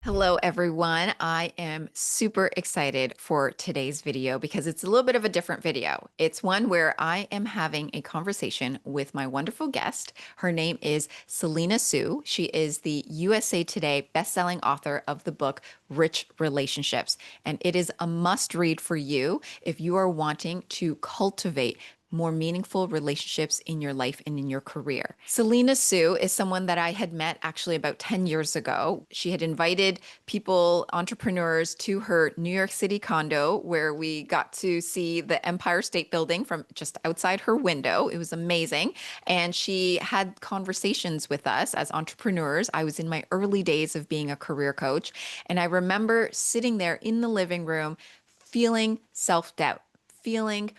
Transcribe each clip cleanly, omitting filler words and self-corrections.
Hello, everyone. I am super excited for today's video because it's a little bit of a different video. It's one where I am having a conversation with my wonderful guest. Her name is Selena Soo. She is the USA Today bestselling author of the book Rich Relationships, and it is a must read for you if you are wanting to cultivate more meaningful relationships in your life and in your career. Selena Soo is someone that I had met actually about 10 years ago. She had invited people, entrepreneurs, to her New York City condo where we got to see the Empire State Building from just outside her window. It was amazing. And she had conversations with us as entrepreneurs. I was in my early days of being a career coach. And I remember sitting there in the living room feeling self doubt, feeling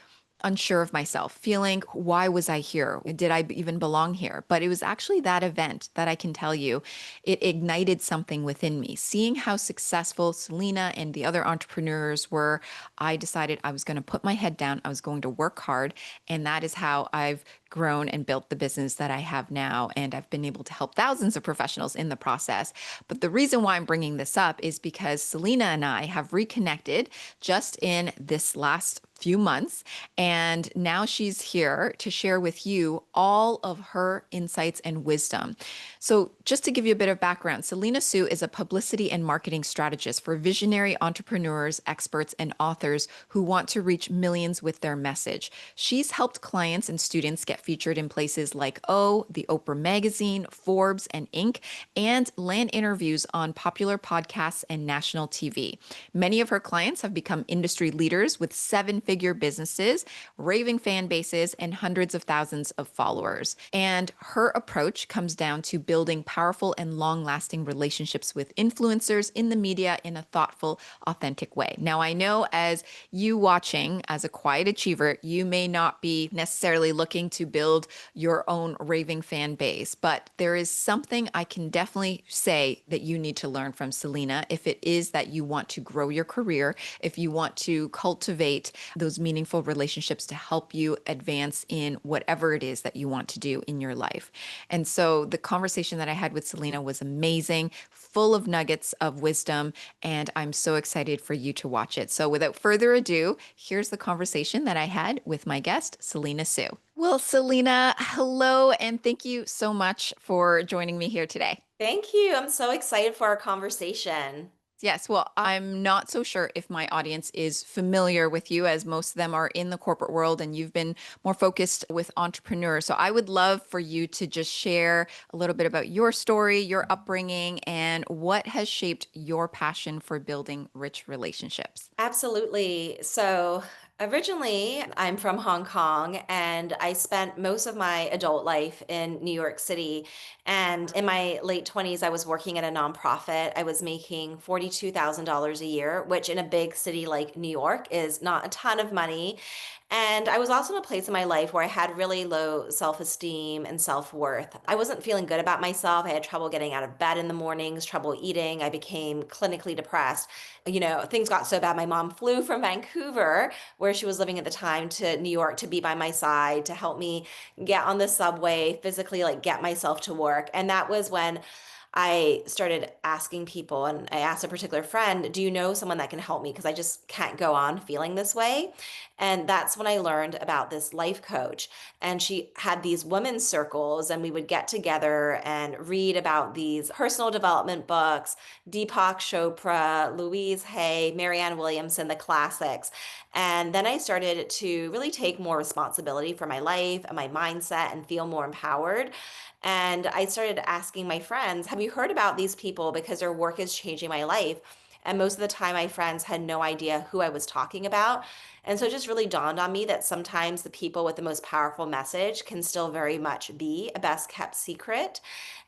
unsure of myself, feeling, why was I here? Did I even belong here? But it was actually that event that I can tell you, it ignited something within me. Seeing how successful Selena and the other entrepreneurs were, I decided I was going to put my head down. I was going to work hard. And that is how I've grown and built the business that I have now. And I've been able to help thousands of professionals in the process. But the reason why I'm bringing this up is because Selena and I have reconnected just in this last few months. And now she's here to share with you all of her insights and wisdom. So, just to give you a bit of background, Selena Soo is a publicity and marketing strategist for visionary entrepreneurs, experts, and authors who want to reach millions with their message. She's helped clients and students get featured in places like O, the Oprah Magazine, Forbes, and Inc., and land interviews on popular podcasts and national TV. Many of her clients have become industry leaders with seven-figure businesses, raving fan bases, and hundreds of thousands of followers. And her approach comes down to building powerful and long-lasting relationships with influencers in the media in a thoughtful, authentic way. Now, I know as you watching as a quiet achiever, you may not be necessarily looking to build your own raving fan base, but there is something I can definitely say that you need to learn from Selena if it is that you want to grow your career, if you want to cultivate those meaningful relationships to help you advance in whatever it is that you want to do in your life. And so the conversation that I had with Selena was amazing, full of nuggets of wisdom, and I'm so excited for you to watch it. So without further ado, here's the conversation that I had with my guest, Selena Soo. Well, Selena, hello, and thank you so much for joining me here today. Thank you. I'm so excited for our conversation. Yes, well, I'm not so sure if my audience is familiar with you, as most of them are in the corporate world and you've been more focused with entrepreneurs. So I would love for you to just share a little bit about your story, your upbringing, and what has shaped your passion for building rich relationships. Absolutely. So, originally, I'm from Hong Kong and I spent most of my adult life in New York City. And in my late 20s, I was working at a nonprofit. I was making $42,000 a year, which in a big city like New York is not a ton of money. And I was also in a place in my life where I had really low self esteem and self worth. I wasn't feeling good about myself. I had trouble getting out of bed in the mornings, trouble eating. I became clinically depressed. Things got so bad. My mom flew from Vancouver, where she was living at the time, to New York to be by my side, to help me get on the subway, physically like get myself to work. And that was when I started asking people, and I asked a particular friend, do you know someone that can help me? Because I just can't go on feeling this way. And that's when I learned about this life coach. And she had these women's circles, and we would get together and read about these personal development books, Deepak Chopra, Louise Hay, Marianne Williamson, the classics. And then I started to really take more responsibility for my life and my mindset and feel more empowered. And I started asking my friends, have you heard about these people? Because their work is changing my life. And most of the time, my friends had no idea who I was talking about. And so it just really dawned on me that sometimes the people with the most powerful message can still very much be a best kept secret.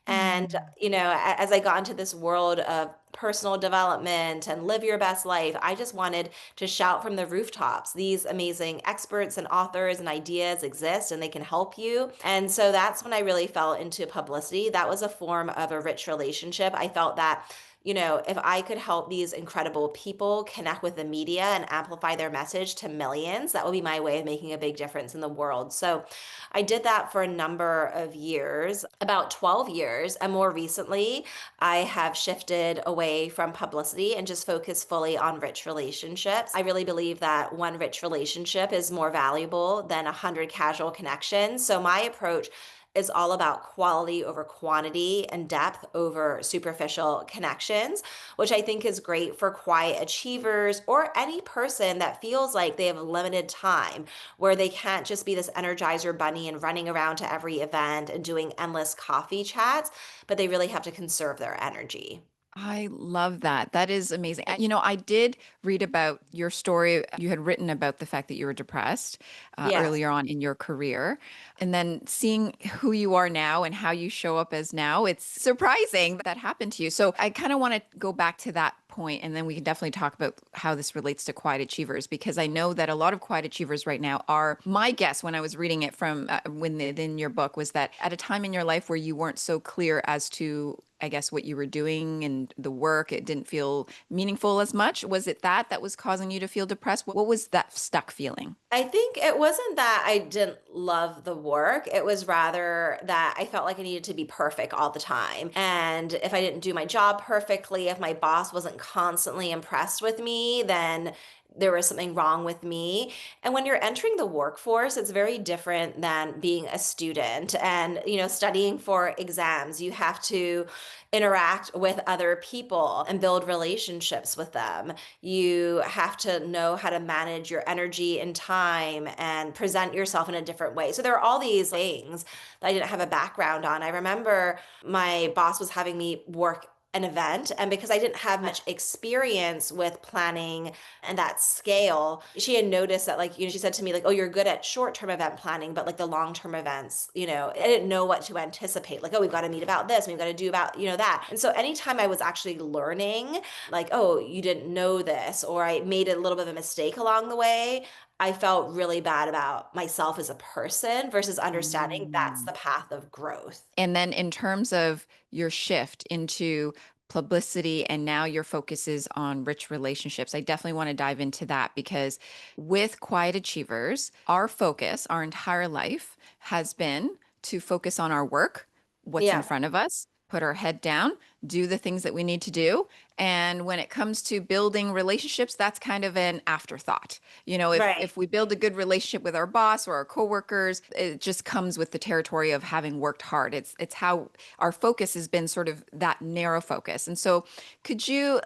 And, Mm. as I got into this world of personal development and live your best life, I just wanted to shout from the rooftops. These amazing experts and authors and ideas exist and they can help you. And so that's when I really fell into publicity. That was a form of a rich relationship. I felt that if I could help these incredible people connect with the media and amplify their message to millions, that would be my way of making a big difference in the world. So I did that for a number of years, about 12 years. And more recently, I have shifted away from publicity and just focused fully on rich relationships. I really believe that one rich relationship is more valuable than 100 casual connections. So my approach is all about quality over quantity and depth over superficial connections, which I think is great for quiet achievers or any person that feels like they have limited time, where they can't just be this energizer bunny and running around to every event and doing endless coffee chats, but they really have to conserve their energy. I love that. That is amazing. I did read about your story. You had written about the fact that you were depressed Yes. earlier on in your career. And then seeing who you are now and how you show up as now, it's surprising that happened to you. So I kind of want to go back to that point, and then we can definitely talk about how this relates to quiet achievers, because I know that a lot of quiet achievers right now are, my guess when I was reading it from in your book was that at a time in your life where you weren't so clear as to, I guess, what you were doing and the work, it didn't feel meaningful as much. Was it that was causing you to feel depressed? What was that stuck feeling? I think it wasn't that I didn't love the work. It was rather that I felt like I needed to be perfect all the time. And if I didn't do my job perfectly, if my boss wasn't constantly impressed with me, then there was something wrong with me. And when you're entering the workforce, it's very different than being a student and, studying for exams. You have to interact with other people and build relationships with them. You have to know how to manage your energy and time and present yourself in a different way. So there are all these things that I didn't have a background on. I remember my boss was having me work an event, and because I didn't have much experience with planning and that scale, she had noticed that, like, she said to me, like, oh, you're good at short-term event planning, but like the long-term events, I didn't know what to anticipate. Like, oh, we've got to meet about this, we've got to do about, that. And so anytime I was actually learning, like, oh, you didn't know this, or I made a little bit of a mistake along the way, I felt really bad about myself as a person versus understanding that's Mm. the path of growth. And then in terms of your shift into publicity and now your focus is on rich relationships, I definitely want to dive into that, because with quiet achievers, our focus, our entire life has been to focus on our work, what's in Yeah, front of us, put our head down, do the things that we need to do. And when it comes to building relationships, that's kind of an afterthought. right. If we build a good relationship with our boss or our coworkers, it just comes with the territory of having worked hard. It's how our focus has been, sort of that narrow focus. And so could you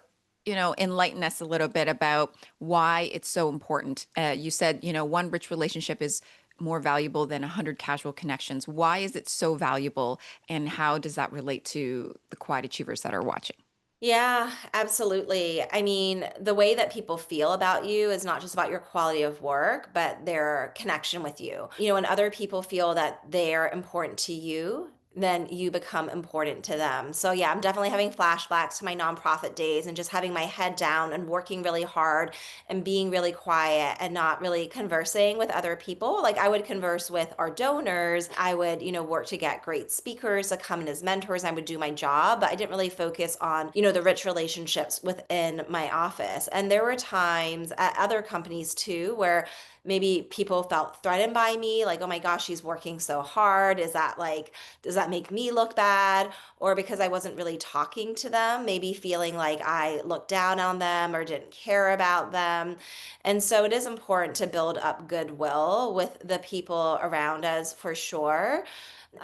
enlighten us a little bit about why it's so important? You said, one rich relationship is more valuable than 100 casual connections. Why is it so valuable, and how does that relate to the quiet achievers that are watching? Yeah, absolutely. I mean, the way that people feel about you is not just about your quality of work, but their connection with you. When other people feel that they're important to you, then you become important to them. So, yeah, I'm definitely having flashbacks to my nonprofit days and just having my head down and working really hard and being really quiet and not really conversing with other people. Like, I would converse with our donors. I would, work to get great speakers to come in as mentors. I would do my job, but I didn't really focus on, the rich relationships within my office. And there were times at other companies too where maybe people felt threatened by me, like, oh my gosh, she's working so hard. Does that make me look bad? Or because I wasn't really talking to them, maybe feeling like I looked down on them or didn't care about them. And so it is important to build up goodwill with the people around us for sure.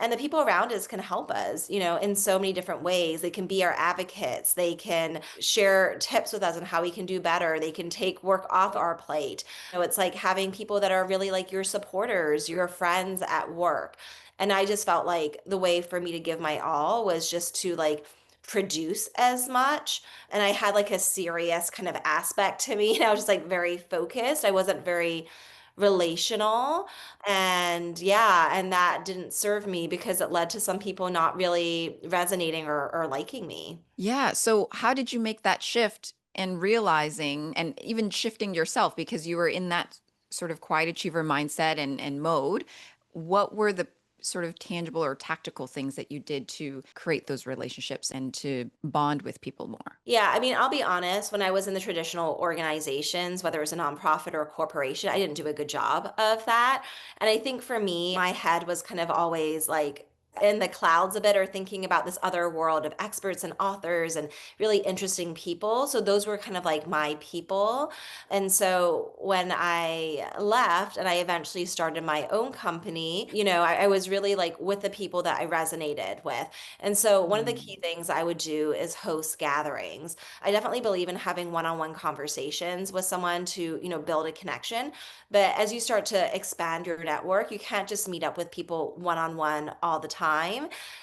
And the people around us can help us, in so many different ways. They can be our advocates. They can share tips with us on how we can do better. They can take work off our plate. It's like having people that are really like your supporters, your friends at work. And I just felt like the way for me to give my all was just to like produce as much. And I had like a serious kind of aspect to me. And I was just like very focused. I wasn't very relational. And yeah, and that didn't serve me because it led to some people not really resonating or liking me. Yeah. So how did you make that shift and realizing and even shifting yourself, because you were in that sort of quiet achiever mindset and mode? What were the sort of tangible or tactical things that you did to create those relationships and to bond with people more? Yeah, I mean, I'll be honest, when I was in the traditional organizations, whether it was a nonprofit or a corporation, I didn't do a good job of that. And I think for me, my head was kind of always like in the clouds a bit or thinking about this other world of experts and authors and really interesting people. So those were kind of like my people. And so when I left and I eventually started my own company, I was really like with the people that I resonated with. And so one of the key Mm. things I would do is host gatherings. I definitely believe in having one-on-one conversations with someone to, build a connection. But as you start to expand your network, you can't just meet up with people one-on-one all the time.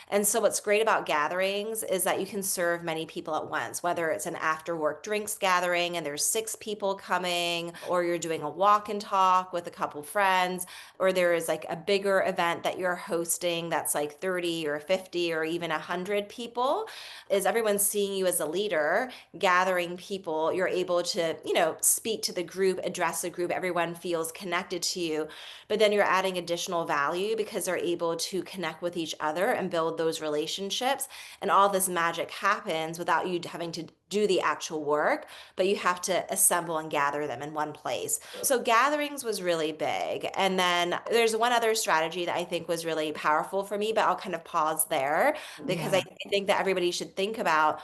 And so what's great about gatherings is that you can serve many people at once, whether it's an after work drinks gathering and there's 6 people coming, or you're doing a walk and talk with a couple friends, or there is like a bigger event that you're hosting that's like 30 or 50 or even 100 people, is everyone seeing you as a leader, gathering people, you're able to, speak to the group, address the group, everyone feels connected to you. But then you're adding additional value because they're able to connect with each other and build those relationships. And all this magic happens without you having to do the actual work, but you have to assemble and gather them in one place. So gatherings was really big. And then there's one other strategy that I think was really powerful for me, but I'll kind of pause there because I Yeah. think that everybody should think about,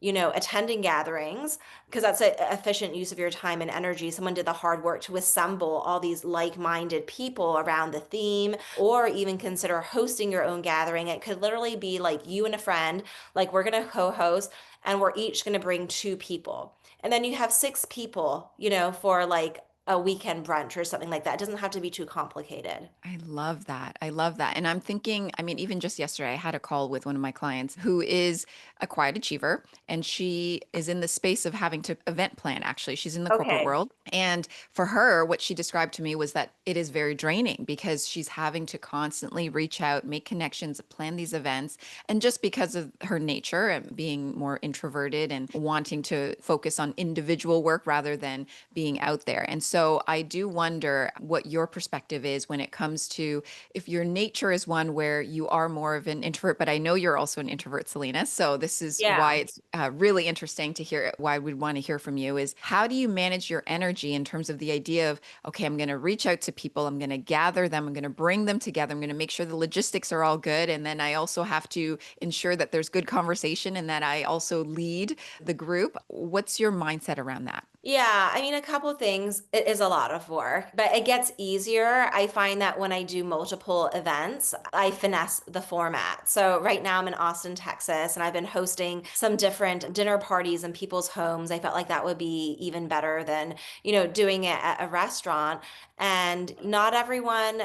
attending gatherings because that's an efficient use of your time and energy. Someone did the hard work to assemble all these like-minded people around the theme, or even consider hosting your own gathering. It could literally be like you and a friend, like we're going to co-host and we're each going to bring 2 people. And then you have 6 people, for like a weekend brunch or something like that. It doesn't have to be too complicated. I love that. I love that. And I'm thinking, I mean, even just yesterday, I had a call with one of my clients who is a quiet achiever, and she is in the space of having to event plan, actually. She's in the corporate Okay. world. And for her, what she described to me was that it is very draining because she's having to constantly reach out, make connections, plan these events. And just because of her nature and being more introverted and wanting to focus on individual work rather than being out there. And so I do wonder what your perspective is when it comes to if your nature is one where you are more of an introvert, but I know you're also an introvert, Selena. So this is why Yeah. it's really interesting to hear why we'd want to hear from you is how do you manage your energy in terms of the idea of, okay, I'm going to reach out to people, I'm going to gather them, I'm going to bring them together, I'm going to make sure the logistics are all good. And then I also have to ensure that there's good conversation and that I also lead the group. What's your mindset around that? Yeah, I mean, a couple things. It is a lot of work, but it gets easier. I find that when I do multiple events, I finesse the format. So right now I'm in Austin, Texas, and I've been hosting some different dinner parties in people's homes. I felt like that would be even better than, doing it at a restaurant. And not everyone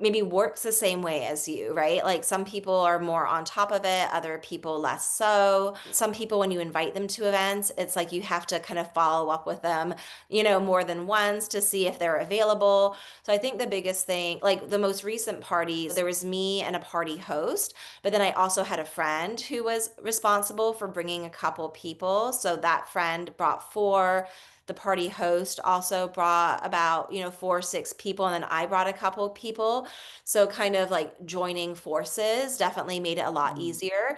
maybe works the same way as you, right? Like some people are more on top of it, other people less so. Some people, when you invite them to events, it's like you have to kind of follow up with them, more than once to see if they're available. So I think the biggest thing, like the most recent parties, there was me and a party host, but then I also had a friend who was responsible for bringing a couple people. So that friend brought 4. The party host also brought about, 4 or 6 people, and then I brought a couple of people. So kind of like joining forces definitely made it a lot Mm. easier.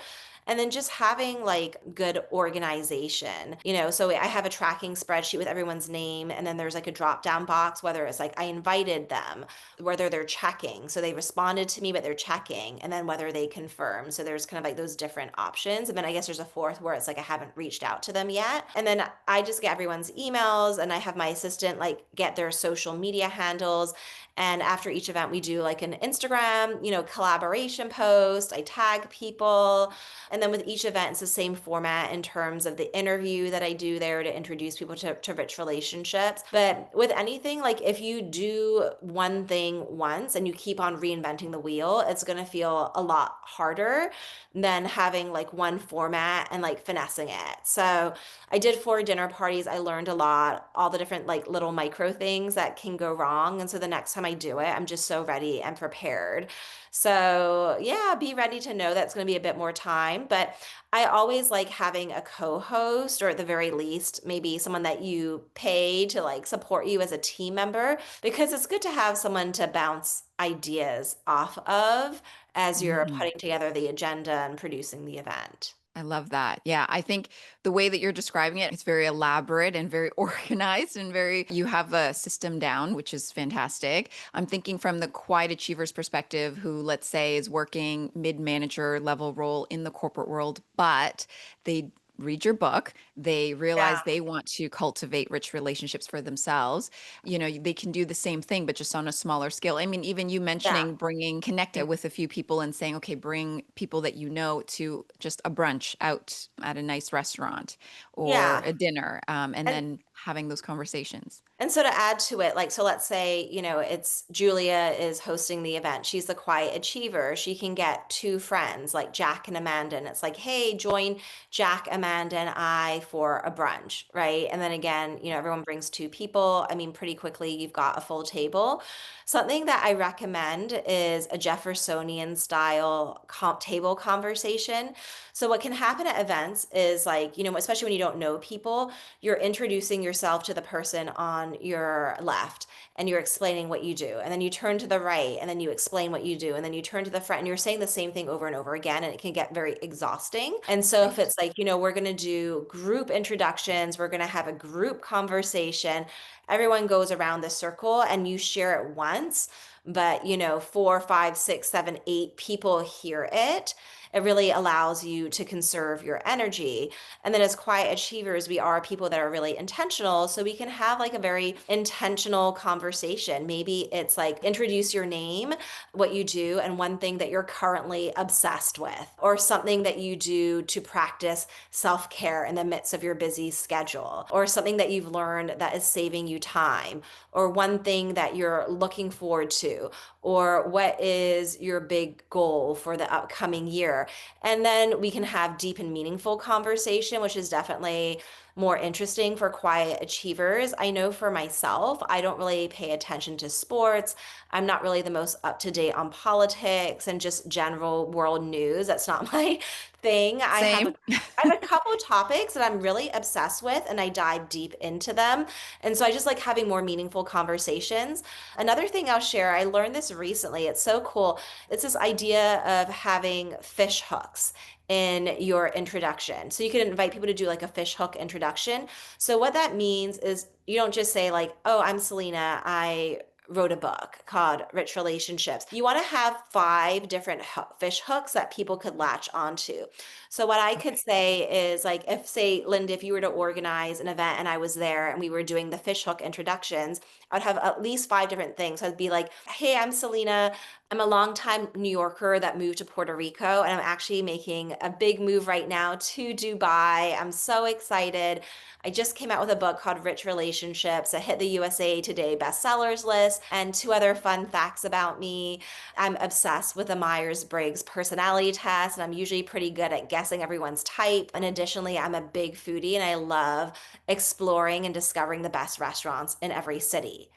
And then just having like good organization, so I have a tracking spreadsheet with everyone's name, and then there's like a drop down box, whether it's like I invited them, whether they're checking. So they responded to me, but they're checking, and then whether they confirm. So there's kind of like those different options. And then I guess there's a fourth where it's like I haven't reached out to them yet. And then I just get everyone's emails, and I have my assistant like get their social media handles. And after each event, we do like an Instagram, collaboration post. I tag people. And then with each event, it's the same format in terms of the interview that I do there to introduce people to rich relationships. But with anything, like if you do one thing once and you keep on reinventing the wheel, it's going to feel a lot harder than having like one format and like finessing it. So I did 4 dinner parties. I learned a lot, all the different like little micro things that can go wrong. And so the next time I do it, I'm just so ready and prepared. So, yeah, be ready to know that's going to be a bit more time. But I always like having a co host, or at the very least, maybe someone that you pay to like support you as a team member, because it's good to have someone to bounce ideas off of as you're Mhm. putting together the agenda and producing the event. I love that. Yeah, I think the way that you're describing it, it's very elaborate and very organized and very, you have a system down, which is fantastic. I'm thinking from the quiet achievers perspective, who, let's say, is working mid-manager level role in the corporate world, but they read your book, they Yeah. realize they want to cultivate rich relationships for themselves. They can do the same thing, but just on a smaller scale. I mean, even you Yeah. mentioning connecting with a few people and saying, okay, bring people that you know to just a brunch out at a nice restaurant or Yeah. a dinner, and And then having those conversations. And so to add to it, like, so let's say, it's Julia is hosting the event. She's the quiet achiever. She can get two friends, like Jack and Amanda. And it's like, hey, join Jack, Amanda, and I for a brunch, right? And then again, everyone brings two people. I mean, pretty quickly, you've got a full table. Something that I recommend is a Jeffersonian-style table conversation. So what can happen at events is like, especially when you don't know people, you're introducing yourself to the person on your left and you're explaining what you do. And then you turn to the right and then you explain what you do. And then you turn to the front and you're saying the same thing over and over again. And it can get very exhausting. And so if Right. it's like, we're going to do group introductions, we're going to have a group conversation, everyone goes around the circle and you share it once. But, four, five, six, seven, eight people hear it. It really allows you to conserve your energy. And then as quiet achievers, we are people that are really intentional. So we can have like a very intentional conversation. Maybe it's like introduce your name, what you do, and one thing that you're currently obsessed with, or something that you do to practice self care in the midst of your busy schedule, or something that you've learned that is saving you time, or one thing that you're looking forward to, or what is your big goal for the upcoming year. And then we can have deep and meaningful conversation, which is definitely more interesting for quiet achievers. I know for myself, I don't really pay attention to sports. I'm not really the most up to date on politics and just general world news. That's not my thing. Same. I have a couple of topics that I'm really obsessed with and I dive deep into them. And so I just like having more meaningful conversations. Another thing I'll share, I learned this recently. It's so cool. It's this idea of having fish hooks in your introduction. So you can invite people to do like a fish hook introduction. So what that means is you don't just say like, "Oh, I'm Selena. I wrote a book called Rich Relationships." You want to have five different fish hooks that people could latch onto. So what I could Okay. say is like, if say, Linda, if you were to organize an event and I was there and we were doing the fish hook introductions, I'd have at least five different things. So I'd be like, "Hey, I'm Selena. I'm a longtime New Yorker that moved to Puerto Rico, and I'm actually making a big move right now to Dubai. I'm so excited. I just came out with a book called Rich Relationships. It hit the USA Today bestsellers list. And two other fun facts about me. I'm obsessed with the Myers-Briggs personality test, and I'm usually pretty good at guessing everyone's type. And additionally, I'm a big foodie and I love exploring and discovering the best restaurants in every city."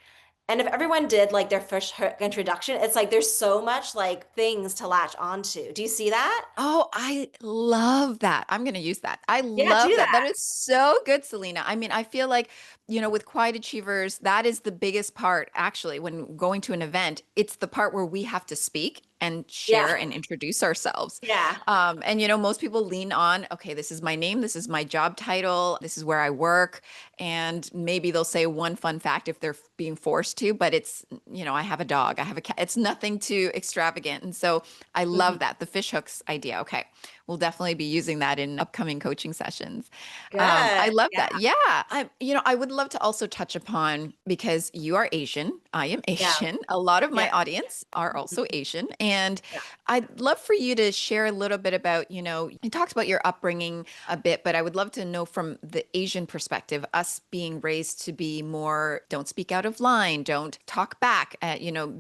And if everyone did like their fish hook introduction, it's like there's so much like things to latch onto. Do you see that? Oh, I love that. I'm going to use that. I Yeah, love do that. That that. is so good, Selena. I mean, I feel like, with quiet achievers, that is the biggest part, actually, when going to an event. It's the part where we have to speak and Yeah. share and introduce ourselves. Yeah. And, most people lean on, okay, this is my name, this is my job title, this is where I work. And maybe they'll say one fun fact if they're being forced to, but it's, I have a dog, I have a cat. It's nothing too extravagant. And so I Mhm. love that. The fish hooks idea. Okay. We'll definitely be using that in upcoming coaching sessions. I Good. love Yeah. that. Yeah. I would love to also touch upon, because you are Asian, I am Yeah. Asian. A lot of Yeah. my audience are also Asian. And Yeah. I'd love for you to share a little bit about, you talked about your upbringing a bit, but I would love to know from the Asian perspective, us being raised to be more, don't speak out of line, don't talk back,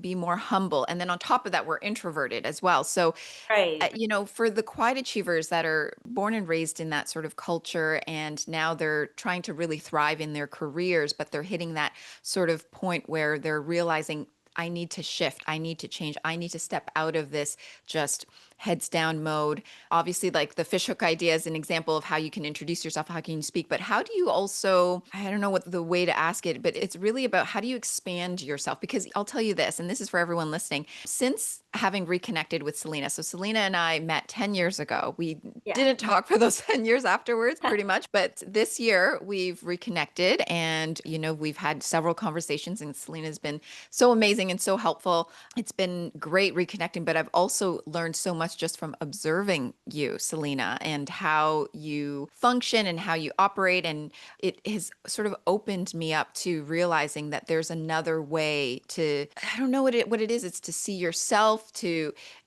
be more humble. And then on top of that, we're introverted as well. So Right. for the quiet achievers that are born and raised in that sort of culture, and now they're trying to really thrive in their careers, but they're hitting that sort of point where they're realizing I need to shift, I need to change, I need to step out of this just heads down mode. Obviously, like the fishhook idea is an example of how you can introduce yourself, how can you speak, but how do you also, I don't know what the way to ask it, but it's really about how do you expand yourself? Because I'll tell you this, and this is for everyone listening, since having reconnected with Selena. So Selena and I met 10 years ago. We Yeah. didn't talk for those 10 years afterwards, pretty much. But this year we've reconnected and, we've had several conversations, and Selena's been so amazing and so helpful. It's been great reconnecting, but I've also learned so much just from observing you, Selena, and how you function and how you operate. And it has sort of opened me up to realizing that there's another way to, I don't know what it is. It's to see yourself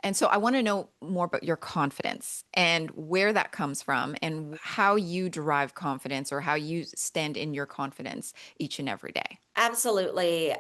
and so I want to know more about your confidence and where that comes from and how you derive confidence or how you stand in your confidence each and every day. Absolutely.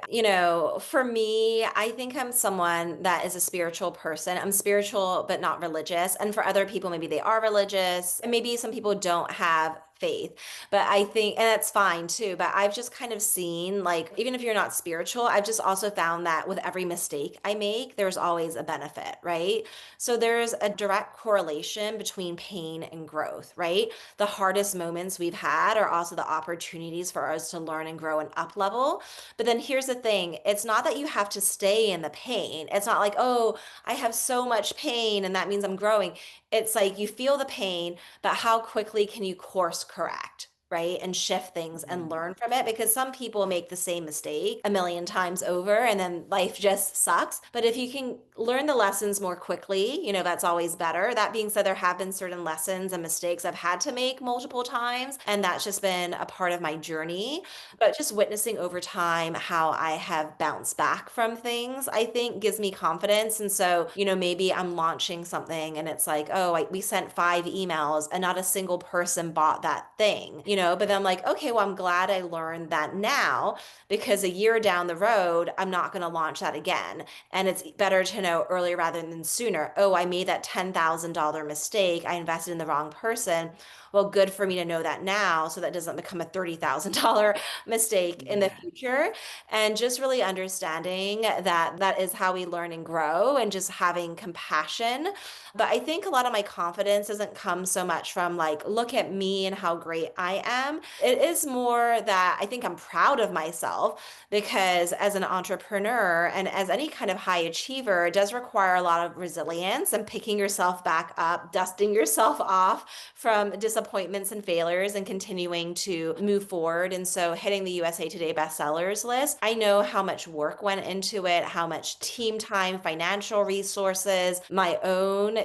For me, I think I'm someone that is a spiritual person. I'm spiritual, but not religious. And for other people, maybe they are religious, and maybe some people don't have faith. But I think, and that's fine too. But I've just kind of seen, like, even if you're not spiritual, I've just also found that with every mistake I make, there's always a benefit, right? So there's a direct correlation between pain and growth, right? The hardest moments we've had are also the opportunities for us to learn and grow and up level. But then here's the thing, it's not that you have to stay in the pain. It's not like, oh, I have so much pain and that means I'm growing. It's like you feel the pain, but how quickly can you course correct? Right, and shift things and Mm. learn from it, because some people make the same mistake a million times over and then life just sucks. But if you can learn the lessons more quickly, that's always better. That being said, there have been certain lessons and mistakes I've had to make multiple times, and that's just been a part of my journey. But just witnessing over time how I have bounced back from things, I think gives me confidence. And so, maybe I'm launching something and it's like, oh, we sent 5 emails and not a single person bought that thing, but then I'm like, okay, well, I'm glad I learned that now, because a year down the road, I'm not going to launch that again. And it's better to know earlier rather than sooner. Oh, I made that $10,000 mistake. I invested in the wrong person. Well, good for me to know that now so that doesn't become a $30,000 mistake in the Yeah. future. And just really understanding that that is how we learn and grow, and just having compassion. But I think a lot of my confidence doesn't come so much from like, look at me and how great I am. It is more that I think I'm proud of myself, because as an entrepreneur and as any kind of high achiever, it does require a lot of resilience and picking yourself back up, dusting yourself off from disappointments and failures and continuing to move forward. And so hitting the USA Today bestsellers list, I know how much work went into it, how much team time, financial resources, my own,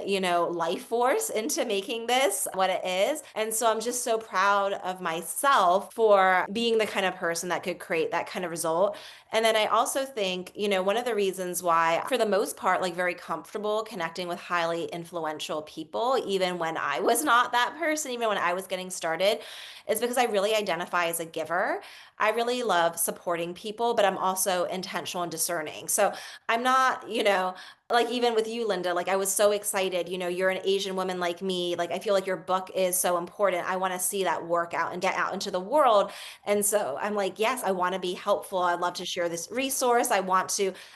life force into making this what it is. And so I'm just so proud of myself for being the kind of person that could create that kind of result. And then I also think, one of the reasons why, for the most part, like very comfortable connecting with highly influential people, even when I was not that person, even when I was getting started, is because I really identify as a giver. I really love supporting people, but I'm also intentional and discerning. So I'm not, like even with you, Linda, like I was so excited, you're an Asian woman like me. Like I feel like your book is so important. I want to see that work out and get out into the world. And so I'm like, yes, I want to be helpful. I'd love to share this resource. I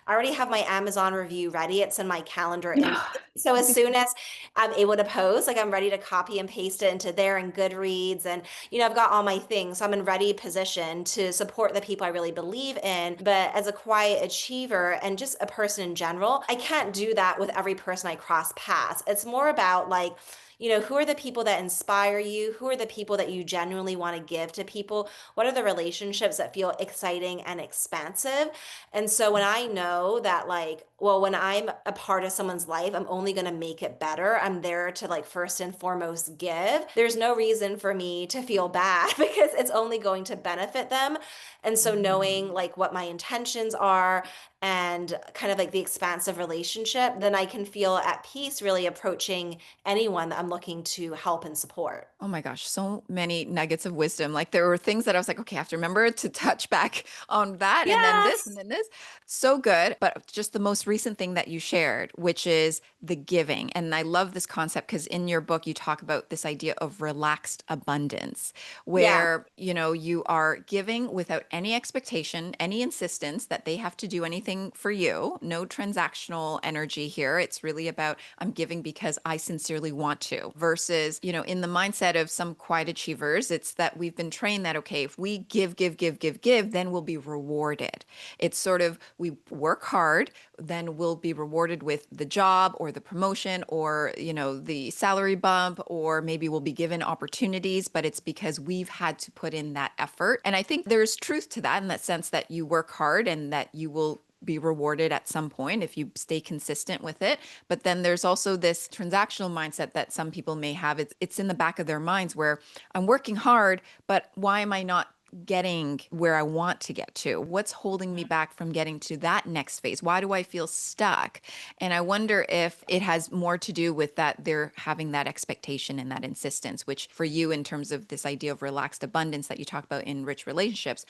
already have my Amazon review ready. It's in my calendar. And so as soon as I'm able to post, like I'm ready to copy and paste it into there and Goodreads. And, I've got all my things. So I'm in ready position to support the people I really believe in. But as a quiet achiever and just a person in general, I can't do that with every person I cross paths. It's more about like, who are the people that inspire you? Who are the people that you genuinely want to give to people? What are the relationships that feel exciting and expansive? And so when I know that, like, well, when I'm a part of someone's life, I'm only going to make it better. I'm there to, like, first and foremost give. There's no reason for me to feel bad because it's only going to benefit them. And so knowing Mhm. like what my intentions are and kind of like the expansive relationship, then I can feel at peace really approaching anyone that I'm looking to help and support. Oh my gosh, so many nuggets of wisdom. Like there were things that I was like, okay, I have to remember to touch back on that and then this and Yes. then this. So good. But just the most recent thing that you shared, which is the giving. And I love this concept because in your book, you talk about this idea of relaxed abundance, Yeah. where, you are giving without any expectation, any insistence that they have to do anything giving for you, no transactional energy here. It's really about I'm giving because I sincerely want to versus, in the mindset of some quiet achievers, it's that we've been trained that, okay, if we give, then we'll be rewarded. It's sort of we work hard, then we'll be rewarded with the job or the promotion or, the salary bump, or maybe we'll be given opportunities, but it's because we've had to put in that effort. And I think there's truth to that in that sense that you work hard and that you will be rewarded at some point if you stay consistent with it. But then there's also this transactional mindset that some people may have. It's in the back of their minds where I'm working hard, but why am I not getting where I want to get to? What's holding me back from getting to that next phase? Why do I feel stuck? And I wonder if it has more to do with that they're having that expectation and that insistence, which for you, in terms of this idea of relaxed abundance that you talk about in rich relationships,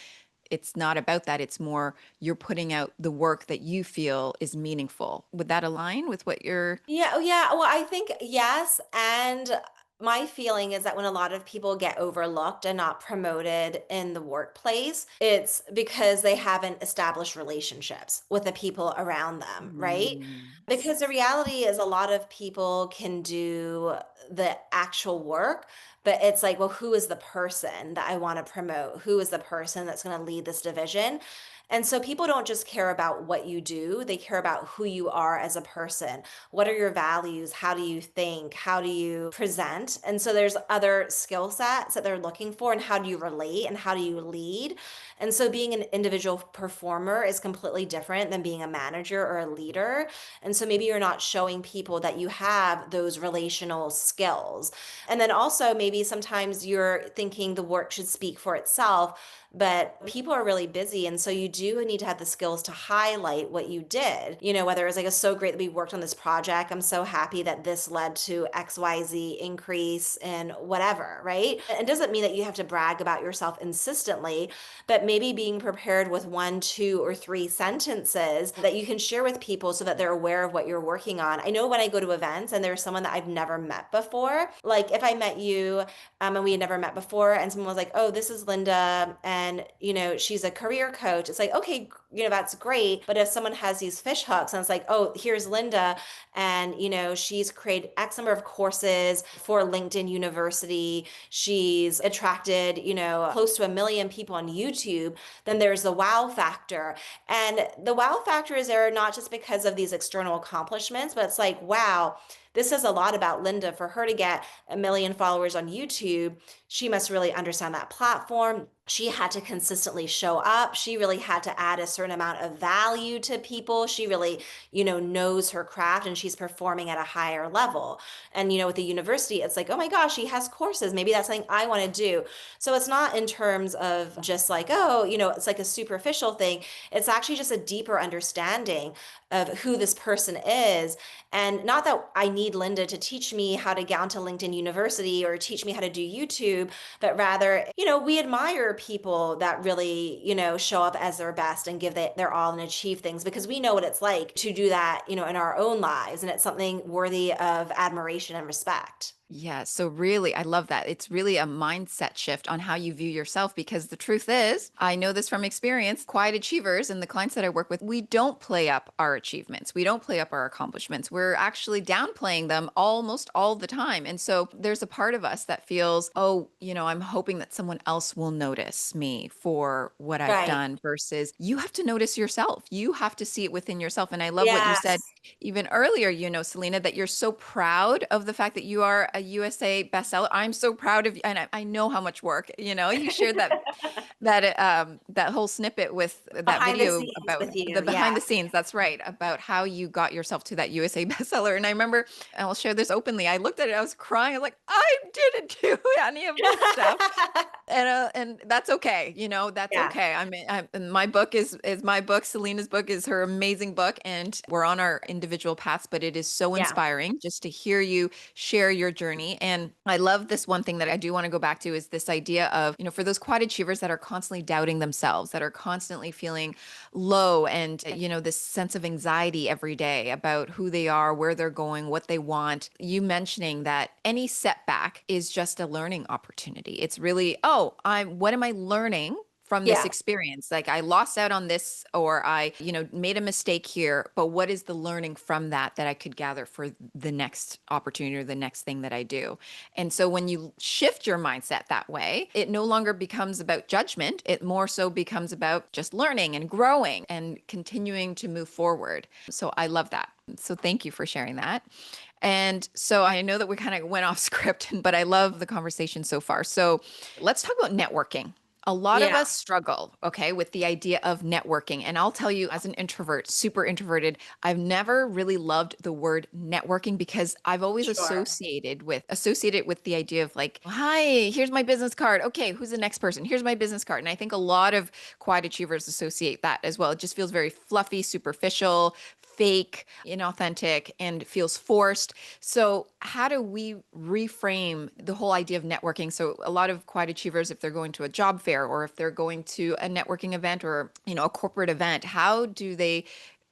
it's not about that. It's more you're putting out the work that you feel is meaningful. Would that align with what you're? Yeah, oh yeah. Well, I think yes. And my feeling is that when a lot of people get overlooked and not promoted in the workplace, it's because they haven't established relationships with the people around them, right? Mm. Because the reality is a lot of people can do the actual work, but it's like, well, who is the person that I want to promote? Who is the person that's going to lead this division? And so people don't just care about what you do, they care about who you are as a person. What are your values? How do you think? How do you present? And so there's other skill sets that they're looking for, and how do you relate and how do you lead? And so being an individual performer is completely different than being a manager or a leader. And so maybe you're not showing people that you have those relational skills. And then also maybe sometimes you're thinking the work should speak for itself, but people are really busy. And so you do need to have the skills to highlight what you did. Whether it's like, it's so great that we worked on this project. I'm so happy that this led to XYZ increase in whatever, right? And it doesn't mean that you have to brag about yourself insistently, but maybe being prepared with one, two, or three sentences that you can share with people so that they're aware of what you're working on. I know when I go to events and there's someone that I've never met before, like if I met you and we had never met before, and someone was like, oh, this is Linda, and she's a career coach. It's like, okay, that's great. But if someone has these fish hooks and it's like, oh, here's Linda, and she's created X number of courses for LinkedIn University, she's attracted close to 1 million people on YouTube, then there's the wow factor. And the wow factor is there not just because of these external accomplishments, but it's like, wow, this says a lot about Linda. For her to get 1 million followers on YouTube, she must really understand that platform. She had to consistently show up. She really had to add a certain amount of value to people. She really, knows her craft, and she's performing at a higher level. And, with the university, it's like, oh my gosh, she has courses. Maybe that's something I want to do. So it's not in terms of just like, oh, it's like a superficial thing. It's actually just a deeper understanding of who this person is. And not that I need Linda to teach me how to get onto LinkedIn University or teach me how to do YouTube, but rather, we admire people that really, show up as their best and give their all and achieve things, because we know what it's like to do that, in our own lives. And it's something worthy of admiration and respect. Yeah, so really, I love that. It's really a mindset shift on how you view yourself because the truth is, I know this from experience, quiet achievers and the clients that I work with, we don't play up our achievements. We don't play up our accomplishments. We're actually downplaying them almost all the time. And so there's a part of us that feels, oh, I'm hoping that someone else will notice me for what I've Right. done versus you have to notice yourself. You have to see it within yourself. And I love what you said Yes. even earlier, Selena, that you're so proud of the fact that you are a USA bestseller. I'm so proud of you, and I know how much work. You shared that whole snippet with that Behind the video scenes about with the you. behind Yeah. the scenes. That's right, about how you got yourself to that USA bestseller. And I remember, and I'll share this openly. I looked at it, I was crying. I was like, I didn't do any of this stuff, and that's okay. That's Yeah. okay. I mean, and my book is my book. Selena's book is her amazing book, and we're on our individual paths. But it is so Yeah. inspiring just to hear you share your journey. And I love this one thing that I do want to go back to is this idea of for those quiet achievers that are constantly doubting themselves, that are constantly feeling low, and this sense of anxiety every day about who they are, where they're going, what they want. You mentioning that any setback is just a learning opportunity. It's really, oh, what am I learning from this Yeah. experience? Like I lost out on this or I, made a mistake here, but what is the learning from that that I could gather for the next opportunity or the next thing that I do? And so when you shift your mindset that way, it no longer becomes about judgment. It more so becomes about just learning and growing and continuing to move forward. So I love that. So thank you for sharing that. And so I know that we kind of went off script, but I love the conversation so far. So let's talk about networking. A lot of Yeah. us struggle, okay, with the idea of networking. And I'll tell you, as an introvert, super introverted, I've never really loved the word networking because I've always Sure. associated with the idea of like, hi, here's my business card. Okay, who's the next person? Here's my business card. And I think a lot of quiet achievers associate that as well. It just feels very fluffy, superficial, fake, inauthentic, and feels forced. So, how do we reframe the whole idea of networking? So, a lot of quiet achievers, if they're going to a job fair or if they're going to a networking event or, a corporate event, how do they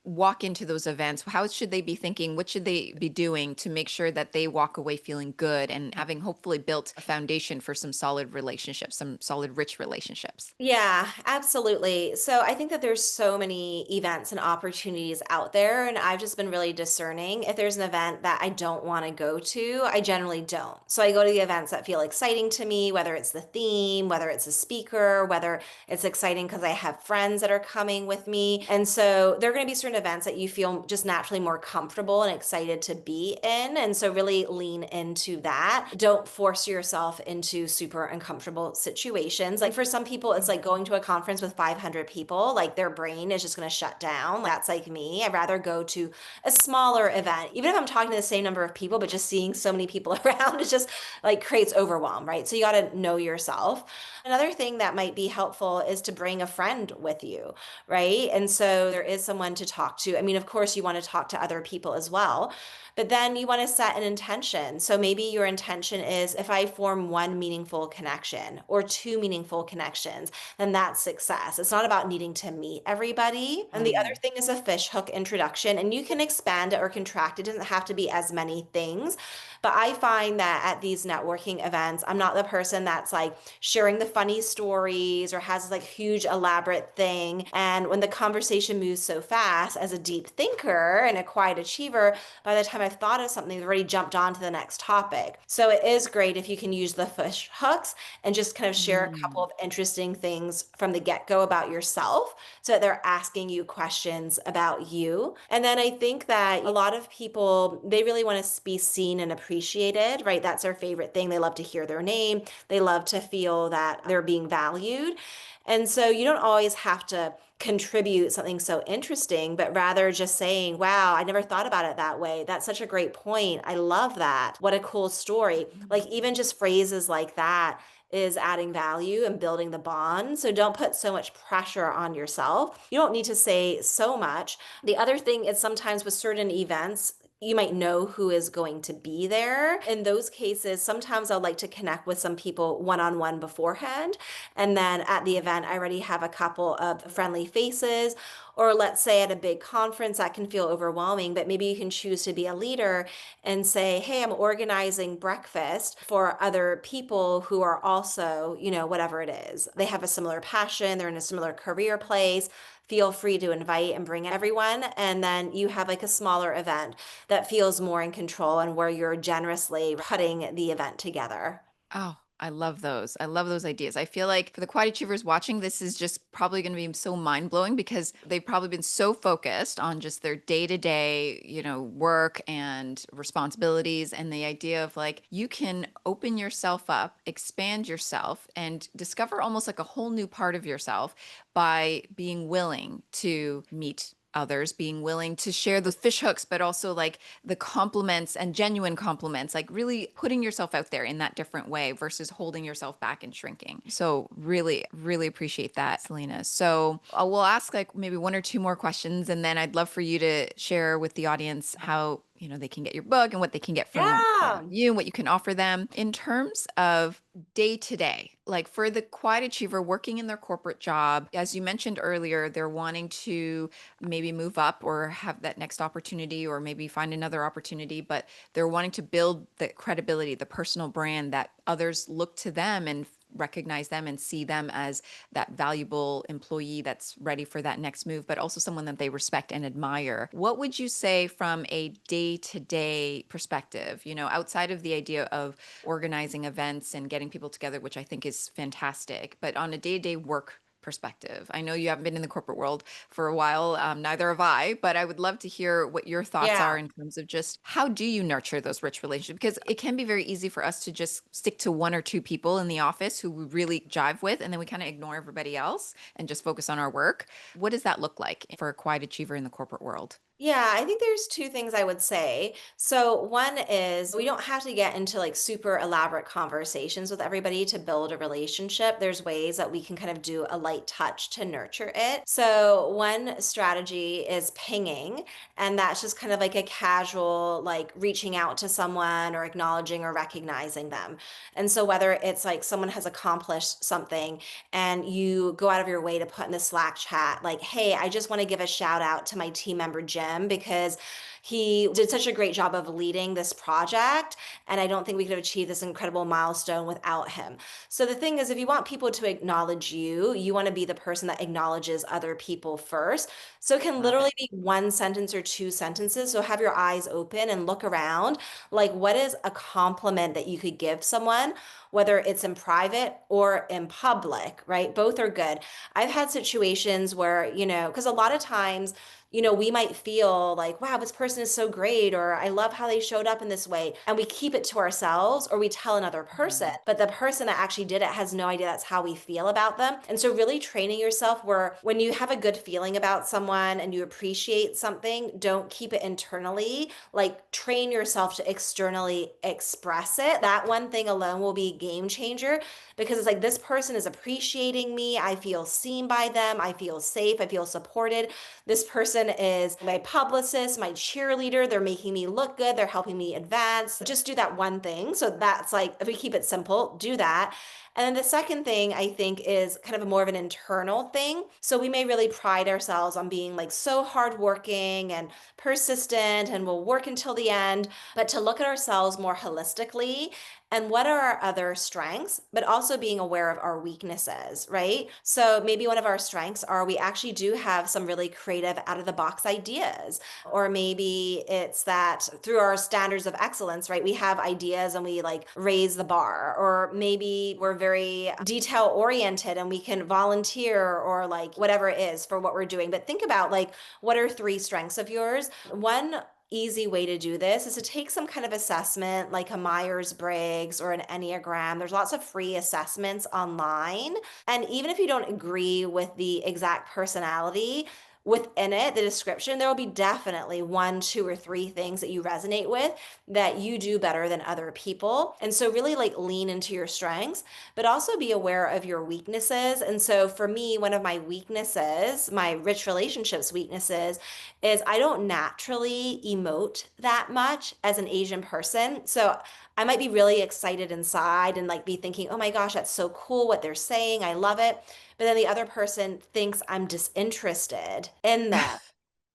walk into those events? How should they be thinking? What should they be doing to make sure that they walk away feeling good and having hopefully built a foundation for some solid relationships, some solid, rich relationships? Yeah, absolutely. So I think that there's so many events and opportunities out there, and I've just been really discerning. If there's an event that I don't want to go to, I generally don't. So I go to the events that feel exciting to me, whether it's the theme, whether it's a speaker, whether it's exciting because I have friends that are coming with me. And so there are going to be certain events that you feel just naturally more comfortable and excited to be in. And so really lean into that. Don't force yourself into super uncomfortable situations. Like for some people, it's like going to a conference with 500 people, like their brain is just going to shut down. That's like me. I'd rather go to a smaller event, even if I'm talking to the same number of people, but just seeing so many people around, it just like creates overwhelm, right? So you got to know yourself. Another thing that might be helpful is to bring a friend with you, right? And so there is someone to talk to. I mean, of course, you want to talk to other people as well, but then you want to set an intention. So maybe your intention is if I form one meaningful connection or two meaningful connections, then that's success. It's not about needing to meet everybody. And the other Mm. thing is a fish hook introduction, and you can expand it or contract. It doesn't have to be as many things. But I find that at these networking events, I'm not the person that's like sharing the funny stories or has this like huge elaborate thing. And when the conversation moves so fast, as a deep thinker and a quiet achiever, by the time I've thought of something, they've already jumped on to the next topic. So it is great if you can use the fish hooks and just kind of share a couple Mm. of interesting things from the get-go about yourself so that they're asking you questions about you. And then I think that a lot of people, they really want to be seen and appreciated, right? That's their favorite thing. They love to hear their name. They love to feel that they're being valued. And so you don't always have to contribute something so interesting, but rather just saying, wow, I never thought about it that way. That's such a great point. I love that. What a cool story. Like, even just phrases like that is adding value and building the bond. So don't put so much pressure on yourself. You don't need to say so much. The other thing is sometimes with certain events, you might know who is going to be there. In those cases, sometimes I'd like to connect with some people one on one beforehand. And then at the event, I already have a couple of friendly faces. Or let's say at a big conference, that can feel overwhelming, but maybe you can choose to be a leader and say, hey, I'm organizing breakfast for other people who are also, whatever it is. They have a similar passion, they're in a similar career place. Feel free to invite and bring everyone. And then you have like a smaller event that feels more in control and where you're generously putting the event together. Oh, I love those. I love those ideas. I feel like for the quiet achievers watching, this is just probably going to be so mind blowing because they've probably been so focused on just their day to day, work and responsibilities. And the idea of like, you can open yourself up, expand yourself, and discover almost like a whole new part of yourself by being willing to meet others, being willing to share those fish hooks, but also like the compliments and genuine compliments, like really putting yourself out there in that different way versus holding yourself back and shrinking. So really, really appreciate that, Selena. So we'll ask like maybe one or two more questions, and then I'd love for you to share with the audience how they can get your book and what they can get from Yeah. you and what you can offer them in terms of day to day, like for the quiet achiever working in their corporate job. As you mentioned earlier, they're wanting to maybe move up or have that next opportunity or maybe find another opportunity, but they're wanting to build the credibility, the personal brand that others look to them and recognize them and see them as that valuable employee that's ready for that next move, but also someone that they respect and admire. What would you say from a day to day perspective, outside of the idea of organizing events and getting people together, which I think is fantastic, but on a day to day work perspective? I know you haven't been in the corporate world for a while, neither have I, but I would love to hear what your thoughts Yeah. are in terms of just how do you nurture those rich relationships? Because it can be very easy for us to just stick to one or two people in the office who we really jive with, and then we kind of ignore everybody else and just focus on our work. What does that look like for a quiet achiever in the corporate world? Yeah, I think there's two things I would say. So, one is we don't have to get into like super elaborate conversations with everybody to build a relationship. There's ways that we can kind of do a light touch to nurture it. So, one strategy is pinging, and that's just kind of like a casual, like reaching out to someone or acknowledging or recognizing them. And so, whether it's like someone has accomplished something and you go out of your way to put in the Slack chat, like, hey, I just want to give a shout out to my team member, Jim, because he did such a great job of leading this project. And I don't think we could have achieved this incredible milestone without him. So the thing is, if you want people to acknowledge you, you want to be the person that acknowledges other people first. So it can Love literally it. be one sentence or two sentences. So have your eyes open and look around. Like, what is a compliment that you could give someone, whether it's in private or in public, right? Both are good. I've had situations where, because a lot of times, we might feel like, wow, this person is so great, or I love how they showed up in this way. And we keep it to ourselves or we tell another person, Mhm. but the person that actually did it has no idea that's how we feel about them. And so, really training yourself where when you have a good feeling about someone and you appreciate something, don't keep it internally. Like, train yourself to externally express it. That one thing alone will be a game changer because it's like, this person is appreciating me. I feel seen by them. I feel safe. I feel supported. This person is my publicist, my cheerleader. They're making me look good. They're helping me advance. Just do that one thing. So that's like, if we keep it simple, do that. And then the second thing I think is kind of a more of an internal thing. So we may really pride ourselves on being like so hardworking and persistent and we'll work until the end, but to look at ourselves more holistically and what are our other strengths, but also being aware of our weaknesses, right? So maybe one of our strengths are we actually do have some really creative out of the box ideas. Or maybe it's that through our standards of excellence, right? We have ideas and we like raise the bar. Or maybe we're very detail oriented and we can volunteer or like whatever it is for what we're doing. But think about like, what are three strengths of yours? One easy way to do this is to take some kind of assessment like a Myers-Briggs or an Enneagram. There's lots of free assessments online. And even if you don't agree with the exact personality, within it, the description, there will be definitely one, two, or three things that you resonate with that you do better than other people. And so really like lean into your strengths, but also be aware of your weaknesses. And so for me, one of my weaknesses, my rich relationships weaknesses, is I don't naturally emote that much as an Asian person. So I might be really excited inside and like be thinking, oh my gosh, that's so cool what they're saying. I love it. But then the other person thinks I'm disinterested in them,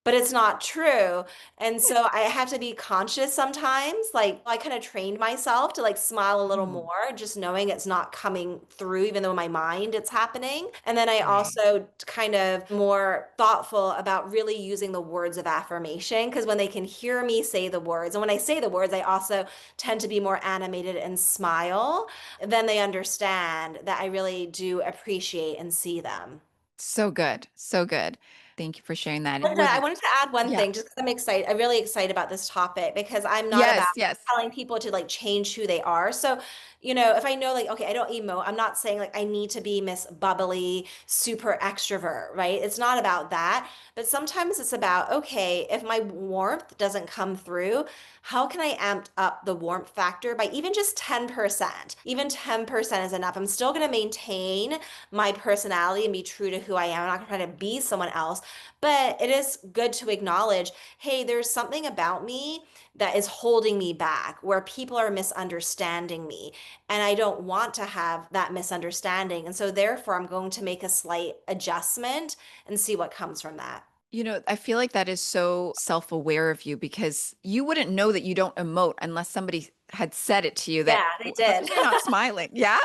but it's not true. And so I have to be conscious sometimes. Like I kind of trained myself to like smile a little Mhm. more, just knowing it's not coming through, even though in my mind it's happening. And then I Right. also kind of more thoughtful about really using the words of affirmation because when they can hear me say the words, and when I say the words, I also tend to be more animated and smile, then they understand that I really do appreciate and see them. So good. So good. Thank you for sharing that. Linda, I wanted to add one Yeah. thing just because I'm excited. I'm really excited about this topic because I'm not about Yes, yes. telling people to like change who they are. So, if I know like, okay, I don't emote, I'm not saying like I need to be Miss Bubbly, super extrovert, right? It's not about that. But sometimes it's about, okay, if my warmth doesn't come through, how can I amp up the warmth factor by even just 10%? Even 10% is enough. I'm still going to maintain my personality and be true to who I am. I'm not going to try to be someone else. But it is good to acknowledge, hey, there's something about me that is holding me back, where people are misunderstanding me. And I don't want to have that misunderstanding. And so, therefore, I'm going to make a slight adjustment and see what comes from that. I feel like that is so self-aware of you because you wouldn't know that you don't emote unless somebody had said it to you that, Yeah, they How did. come you're not smiling?" Yeah,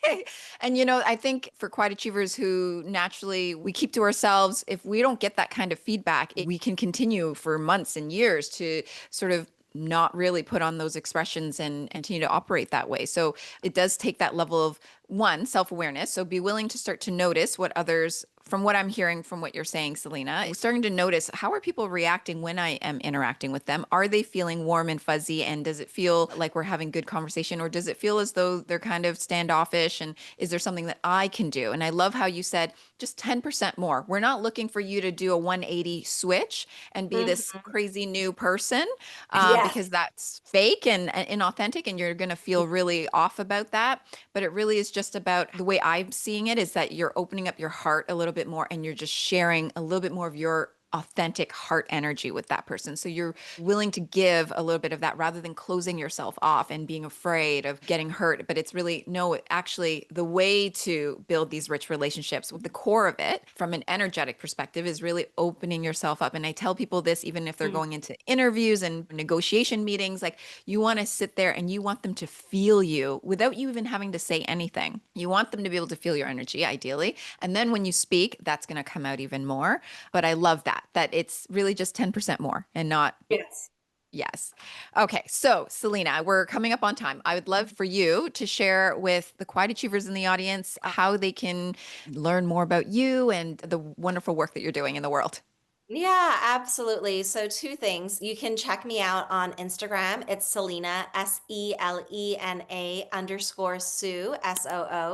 okay. And I think for quiet achievers who naturally we keep to ourselves, if we don't get that kind of feedback, we can continue for months and years to sort of not really put on those expressions and continue to operate that way. So it does take that level of one, self-awareness. So be willing to start to notice what others, from what I'm hearing from what you're saying, Selena, starting to notice how are people reacting when I am interacting with them? Are they feeling warm and fuzzy? And does it feel like we're having good conversation? Or does it feel as though they're kind of standoffish? And is there something that I can do? And I love how you said just 10% more. We're not looking for you to do a 180 switch and be this Mhm. crazy new person, Yes. because that's fake and inauthentic, and you're going to feel really off about that. But it really is just about the way I'm seeing it is that you're opening up your heart a little bit more and you're just sharing a little bit more of your authentic heart energy with that person. So you're willing to give a little bit of that rather than closing yourself off and being afraid of getting hurt. But it's really, no, actually, the way to build these rich relationships, the core of it from an energetic perspective is really opening yourself up. And I tell people this even if they're Mm, going into interviews and negotiation meetings, like you want to sit there and you want them to feel you without you even having to say anything. You want them to be able to feel your energy, ideally. And then when you speak, that's going to come out even more. But I love that it's really just 10% more and not. yes. Yes. Okay. So, Selena, we're coming up on time. I would love for you to share with the quiet achievers in the audience how they can learn more about you and the wonderful work that you're doing in the world. Yeah, absolutely. So, two things. You can check me out on Instagram. It's Selena, Selena_Soo, Soo.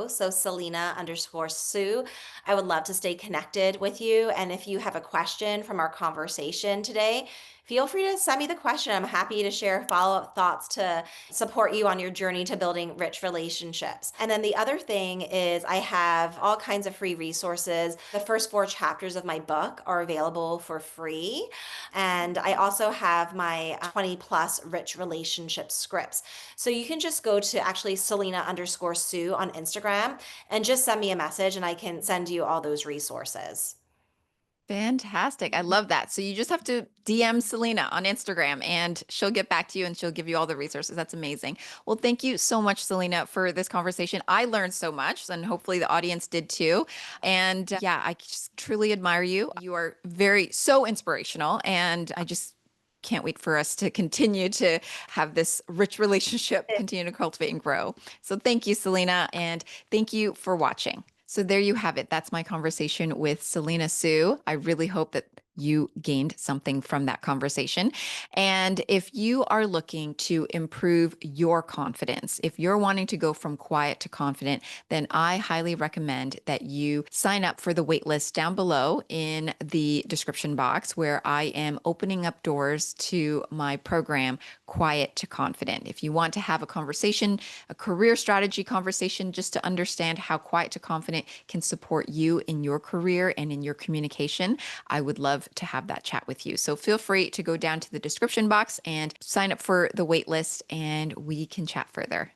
So, Selena_Soo. I would love to stay connected with you. And if you have a question from our conversation today, feel free to send me the question. I'm happy to share follow up thoughts to support you on your journey to building rich relationships. And then the other thing is, I have all kinds of free resources. The first four chapters of my book are available for free. And I also have my 20 plus rich relationship scripts. So you can just go to actually Selena_Soo on Instagram and just send me a message and I can send you all those resources. Fantastic. I love that. So you just have to DM Selena on Instagram and she'll get back to you and she'll give you all the resources. That's amazing. Well, thank you so much, Selena, for this conversation. I learned so much and hopefully the audience did too. And yeah, I just truly admire you. You are so inspirational. And I just can't wait for us to continue to have this rich relationship, continue to cultivate and grow. So thank you, Selena. And thank you for watching. So there you have it. That's my conversation with Selena Soo. I really hope that you gained something from that conversation. And if you are looking to improve your confidence, if you're wanting to go from quiet to confident, then I highly recommend that you sign up for the waitlist down below in the description box where I am opening up doors to my program, Quiet to Confident. If you want to have a conversation, a career strategy conversation, just to understand how Quiet to Confident can support you in your career and in your communication, I would love to have that chat with you. So feel free to go down to the description box and sign up for the wait list and we can chat further.